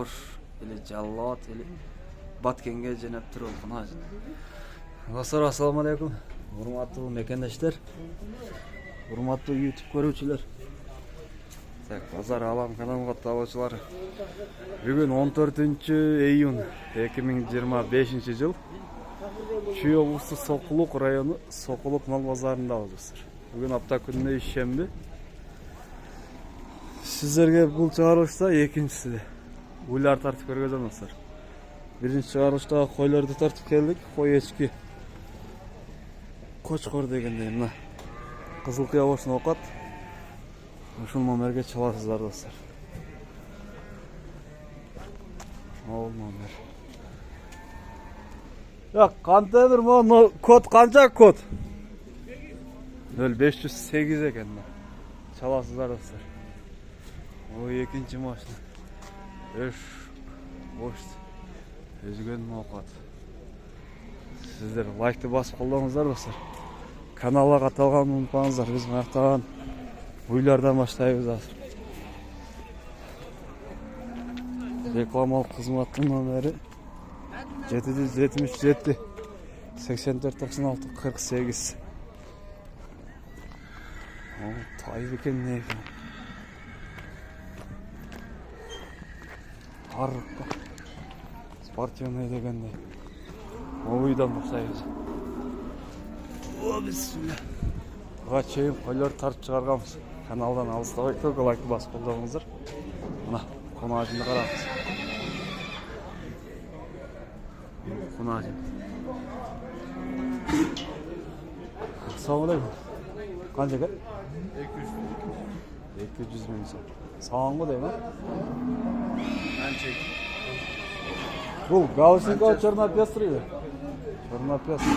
Тимур или Жаллат или Баткенге жөнөп туруп кунажы. Достор, ассаламу алейкум. Урматтуу мекендештер, урматтуу YouTube көрүүчүлөр. Так, базар алам каналга табуучулар. Бүгүн 14-июнь 2025 жыл. Чүй облусу Сокулук району Сокулук мал базарындабыз достор. Бүгүн апта күнүнө ишемби. Сиздерге бул чыгарылышта экинчиси уйлар тартып көргөзөм достор. Биринчи чыгарылышта койлорду тартып келдик. Кой эчки Кочкор дегендей мына кызыл кыябошун окат. Ушул номерге чаласыздар достор. Ол номер. Ya kantabir mo kod kanca kod? 0508 eкен. Çalasızlar dostlar. O ikinci maçta. Boş. Özgün mokat. Sizler like'ты басып колдоңуздар достар. Каналга катталганды унутпаңыздар. Биз мактаган уйлардан баштайбыз азыр. Рекламалык кызматтын номери 777 84 96 48. Tayып екен не екен. Арыққа. Спортивный дегенде. Ойдан баштайбыз. О, бисмилля. Буга чейин койлор тартып чыгарганбыз. Каналдан алыстабай көк лайкты басып колдоңуздар. Мына конажынды караңыз. Konacım. Assalamu alaikum. Kanca gel? 200 bin son. Sağın mı değil mi? Ben çek. Bu Галышникова чернопестрый mi? Чернопестрый.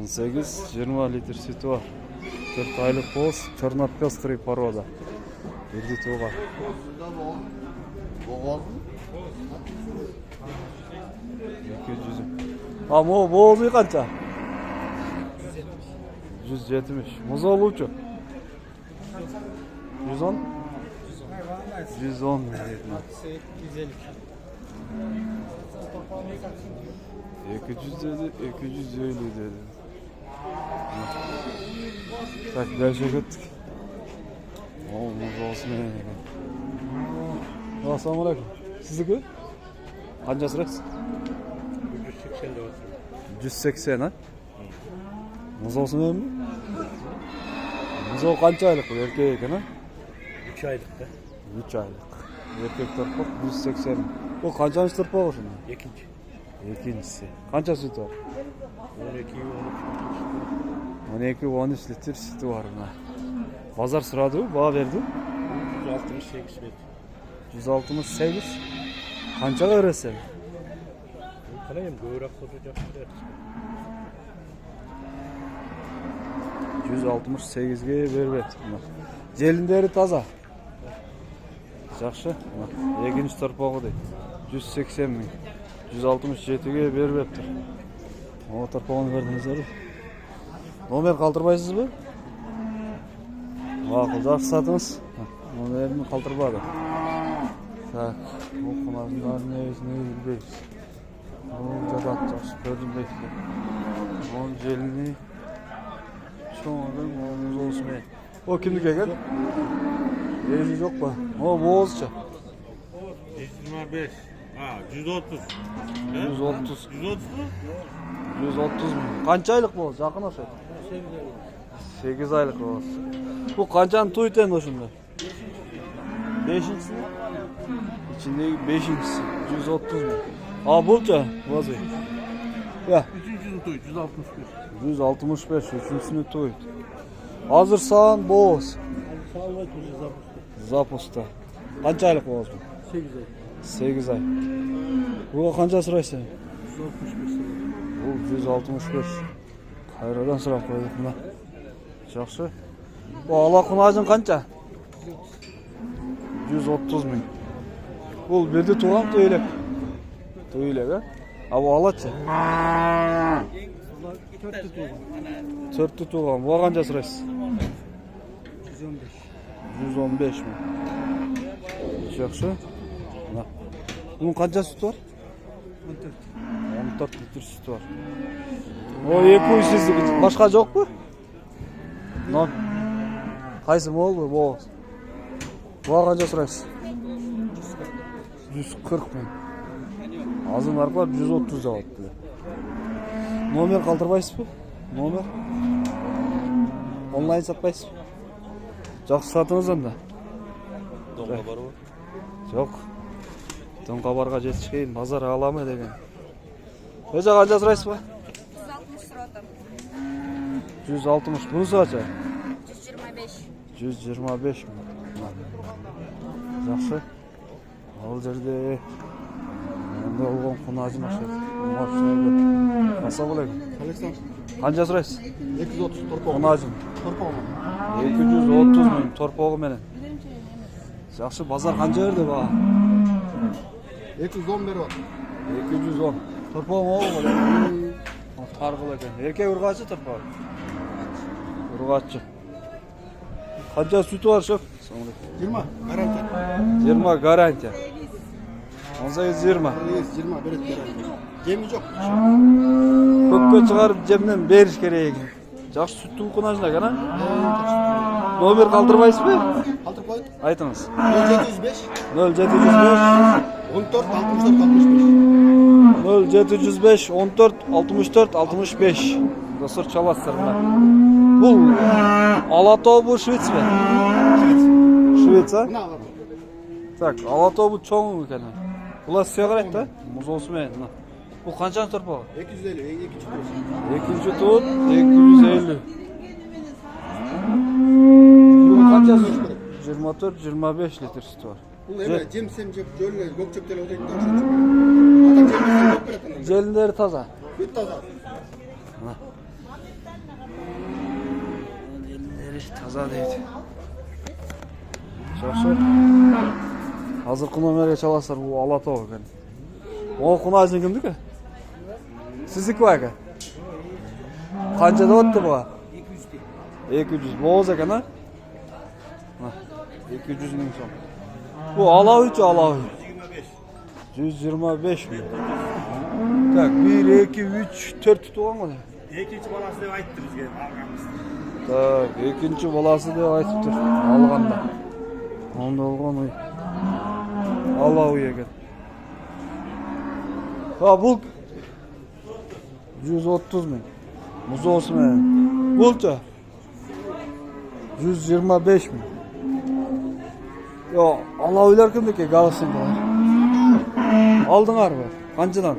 18-20 litr sütü var. 4 aylık boz, чернопестрый poroda. Birdi tuğla. Ama boğazı kaça? 170. Muzu olucu? 110? 110. 200 dedi, 250 dedi. Tak, gerçek ettik. Muz olsun ne? Assalamu alaikum. Sizdeki? Kaç sırası? 180 ha? Muz olsun değil mi? Muz o kaç aylık bu erkek ha? 3 aylıkta. 3 aylık. Erkek tırpak 180. Bu kaçıncı tırpak olsun? İkinci. İkincisi. Kaç sütü var? 12-13 litre sütü var buna. Pazar sıradı, bağ verdi. 168 verdi. 168. Kança öğretsen? Kalayım göğrak olacak. 168'ge verбет. Желиндери таза. Жакшы. Экинчи торпогу дейт. 180 миң. 167'ge бербептир. О торпогуну бердиңиздер. Номер калтырбайсызбы? Макул, жакшы сатыңыз. Номерин калтырбады. Так, бу кунаждын не билбейбиз. Жадат жакшы көрүнбөйт. Мон желини чоңдун муз болсун. О кимдики экен? Ези жок ба? О боозча. 125. 130. 130. 130 mu? 130 миң. Канча айлык болот? Жакын ошойт. 8 айлык болот. Бу канчанын туй тен ошондо? 5-инчиси? İçindeki 5'incisi 130 mü? Bulca vazı. Ya. Üçüncüsünü toy 165. 165 üçüncüsünü toy. Hazır sağın boğaz. Sağ var Zapusta. Kaç aylık boğaz bu? 8 ay. 8 ay. Bu kaça sıraysa? 165 lira. Bu 165. Kayradan sıra koyduk buna. Жақсы. Bu ala kunacın kaça? 130 bin. Bu birdi tuğan tüylek. Tüylek ha? Abi alaçı. 4 tuğan. Bu kanca sırası? 115. 115 mi? Жақсы. Мына. Bunun қанша sütü var? 14 litr sütü var. O 200'lük başka yok mu? Non. Qaysi mol bu? Bu. Bu qancha so'raysiz? 140 ming. Azın narxlar 130 deyapti. Nomer qoldirmaysizmi? Nomer. Onlayn satmaysizmi? Жақсы satыңыз анда. Donga бар ма? Жоқ. Доңға барға жетішкейін, базар аламы деген. Өже қанша сұрайсыз ба? 160 сұрадым. 160. Бұнысы қанша? 125. 125 мың. Жақсы. Ал жерде енді олған құнажын ашады. Ассалаумағалейкум. Александр. Қанша сұрайсыз? 230 торпоғы. Құнажын. Торпоғы. 230 мың торпоғы менен. Жақсы, базар қанша жерде ба? 210 бері бар. 210. Торпоғы ол ғой. Тарғыл екен. Еркек ұрғачы торпоғы? Ұрғачы. Қанша sütü var şef? 20 гарантия. 20 гарантия. 18 20. 20 берет гарантия. Жеми жоқ. Көкке шығарып жемнен беріш керек екен. Жақсы сүттің құнажына екен, а? Номер қалдырмайсыз бе? Қалтыр қойды. Айтыңыз. 0705 0705 14 64 65. 0705 14 64 65. Достар çalasыздар мына. Бұл Алатау бұл Швец бе? Швец, а? Мына бар. Так, Алатау бұл чоң екен. Бұлар сүйе қарайды да? Мұз осымен. Бұл қаншаны торпағы? 250, екінші tur. Екінші тұт 250. Бұл қанша сүт? 24-25 литр сүті бар. Бұл еме жемсем жеп жөлі көк жөптелі өтейді да ұқсатшы. Атам жемесем көп беретін. Желіндері таза. Бүт таза. Желіндері таза дейді. Жақсы. Hazırkı номерге çalasыздар, бұл Алатау екен. Ол құнажын кімдікі? Сіздікі ба екен? Қаншада өтті бұға? 200. Боғыз екен, а? 200 мың сом. Bu Alavi çu Alavi. 125 mi? Tak 1, 2, 3, 4 tutuğun mu? Екінші баласы деп айтты бізге алғанымыз. Так, ikinci balası деп айтып тұр. Алғанда. Онда olған ой. Alavi екен. Ha бұл 130 мың. Мұз olsun yani. Бұл 125 мың. Yo, Alaviler kimdeki? Galatasaray. Aldыңар ба? Қаншадан?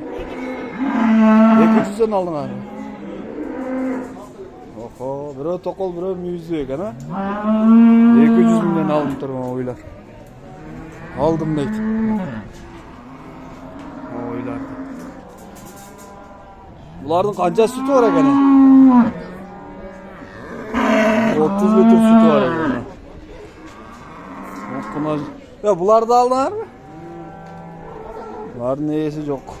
200'den aldыңар ба? Oho, біреу тоқол, біреу мүйізді екен, а? 200 мыңнан алдым тұрған ойлар. Алдым дейді. Ойларды. Бұлардың қанша sütü var екен? 30 литр sütü var екен. Ya bular da aldılar mı? Bunların neyesi yok.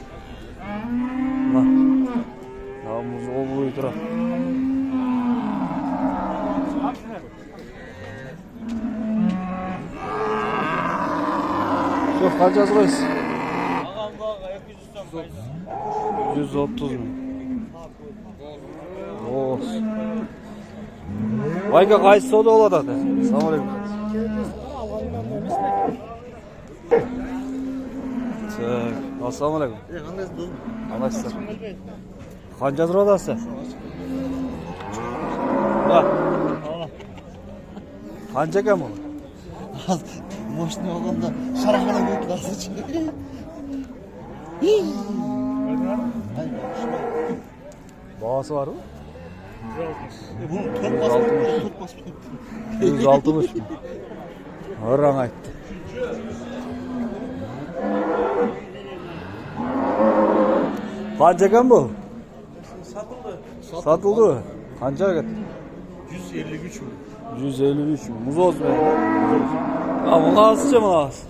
Ya muz oluyor tura. Çok kaç yazılıyız? 130 mu? Olsun. Vayka kayısı soda ola da. Selamünaleyküm. Assalamualaikum. Alasizlar. Qancha so'radasiz? Ha. Qancha ekan bu? Moshni olganda sharaqana ko'klarsiz. Bahası var mı? Bu tutmaz. 160 mı? Oradan aytdı. Qancha ekan bu? Satıldı. Qancha ekan? 153 mü? 153 mi? Muz olsun. Ya bunu alsın mı alsın?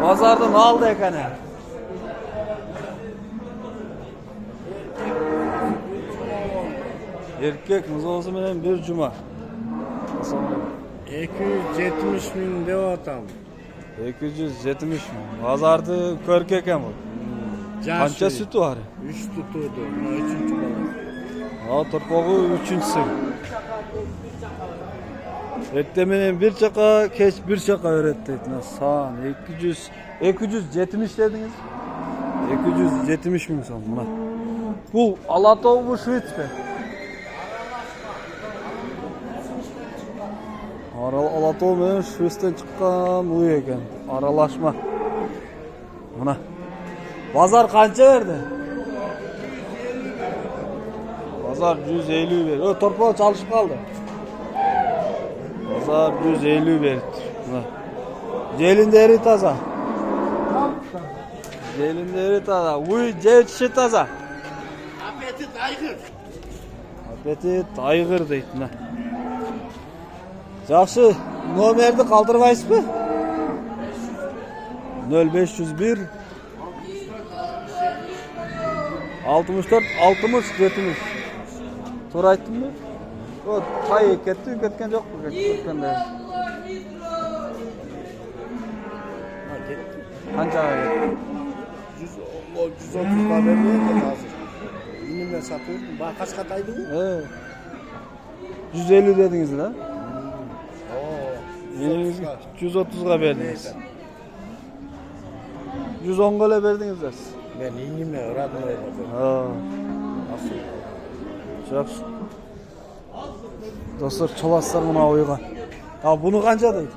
Pazarda ne aldı ekan? Erkek muz olsun benim bir cuma. Assalamualaikum. 270 ming deb atam. 270 ming. Bozorda ko'rk ekan bu. Qancha suti var? 3 tutuvdi. Buna 3-chi bola. Ha, torpog'i 3-si. Ertemenen bir çaka, keç bir çaka öğretti. Sağ 270 dediniz. 270 ming so'm buna. Bu Alatov bu Şvets mi? Alatov bilan Şvets'ten chiqqan u ekan. Aralashma. Mana. Bozor qancha berdi? Bozor 150 berdi. O torpaq çalışıp kaldı. Bozor 150 berdi. Mana. Jelinderi taza. Jelinderi taza. Uy, jetişi taza. Apeti taygır deydi. Mana. Yaxşı, nomerni qoldirmaysizmi? 0501 64 60 70. To'g'ri aytdimmi? O tay ketgan yo'q bu ketganda. Qancha? 130 ga berdi hozir. Yinimdan satıyorum. Bak kaç kataydı bu? 150 dediniz lan. 130'ga verdiniz. 110'ga verdiniz de. Ben yinimle öğrendim öyle. Ha. Жақсы. Dostlar, çalaslar buna oyga. Ha, bunu qancha deydi?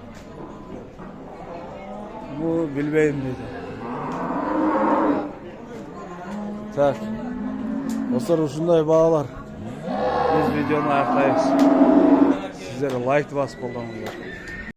Bu bilmeyim deydi. Tak. Dostlar, uşunday bağlar. Biz videonu ayaqlayız. Sizlere like basıp qo'ldaninglar.